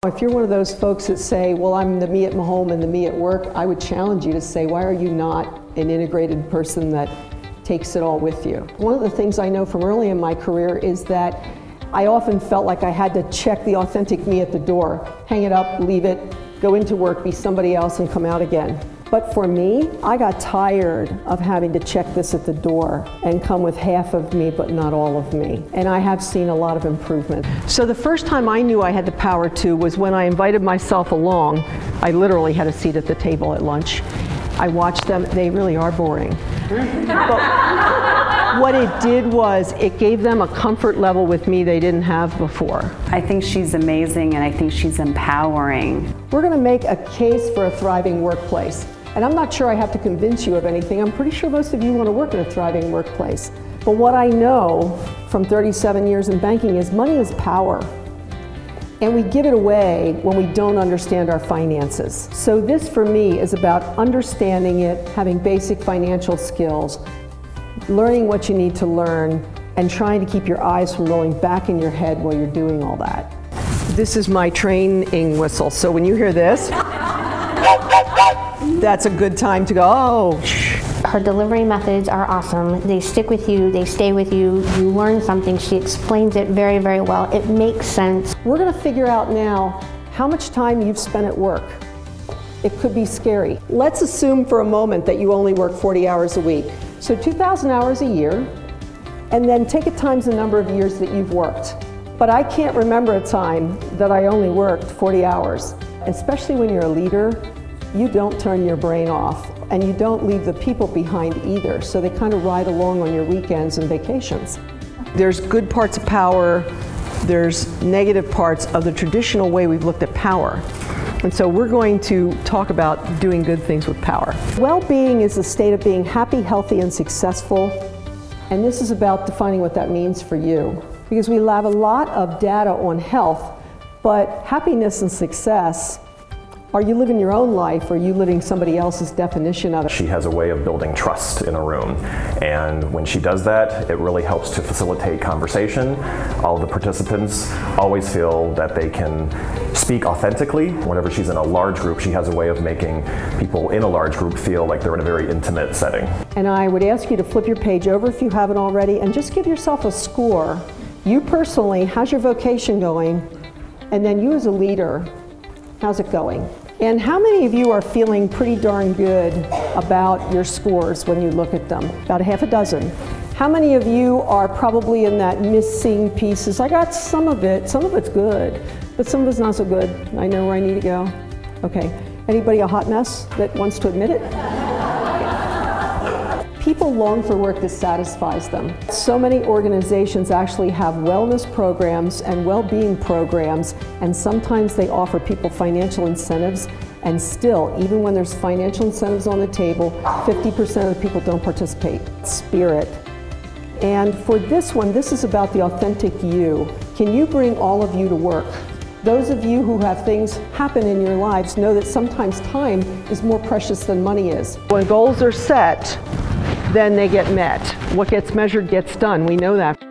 If you're one of those folks that say, well, I'm the me at home and the me at work, I would challenge you to say, why are you not an integrated person that takes it all with you? One of the things I know from early in my career is that I often felt like I had to check the authentic me at the door, hang it up, leave it, go into work, be somebody else, and come out again. But for me, I got tired of having to check this at the door and come with half of me, but not all of me. And I have seen a lot of improvement. So the first time I knew I had the power to was when I invited myself along. I literally had a seat at the table at lunch. I watched them, they really are boring. But what it did was it gave them a comfort level with me they didn't have before. I think she's amazing and I think she's empowering. We're going to make a case for a thriving workplace. And I'm not sure I have to convince you of anything. I'm pretty sure most of you want to work in a thriving workplace. But what I know from 37 years in banking is money is power. And we give it away when we don't understand our finances. So this for me is about understanding it, having basic financial skills, learning what you need to learn, and trying to keep your eyes from rolling back in your head while you're doing all that. This is my training whistle. So when you hear this, that's a good time to go, oh. Her delivery methods are awesome. They stick with you, they stay with you, you learn something. She explains it very, very well. It makes sense. We're going to figure out now how much time you've spent at work. It could be scary. Let's assume for a moment that you only work 40 hours a week. So 2,000 hours a year, and then take it times the number of years that you've worked. But I can't remember a time that I only worked 40 hours. Especially when you're a leader, you don't turn your brain off, and you don't leave the people behind either, so they kind of ride along on your weekends and vacations. There's good parts of power, there's negative parts of the traditional way we've looked at power. And so we're going to talk about doing good things with power. Well-being is the state of being happy, healthy, and successful, and this is about defining what that means for you. Because we have a lot of data on health, but happiness and success, are you living your own life or are you living somebody else's definition of it? She has a way of building trust in a room, and when she does that, it really helps to facilitate conversation. All of the participants always feel that they can speak authentically. Whenever she's in a large group, she has a way of making people in a large group feel like they're in a very intimate setting. And I would ask you to flip your page over if you haven't already and just give yourself a score. You personally, how's your vocation going? And then you as a leader, how's it going? And how many of you are feeling pretty darn good about your scores when you look at them? About a half a dozen. How many of you are probably in that missing pieces? I got some of it's good, but some of it's not so good. I know where I need to go. Okay, anybody a hot mess that wants to admit it? People long for work that satisfies them. So many organizations actually have wellness programs and well-being programs, and sometimes they offer people financial incentives, and still, even when there's financial incentives on the table, 50% of the people don't participate. Spirit. And for this one, this is about the authentic you. Can you bring all of you to work? Those of you who have things happen in your lives know that sometimes time is more precious than money is. When goals are set, then they get met. What gets measured gets done. We know that.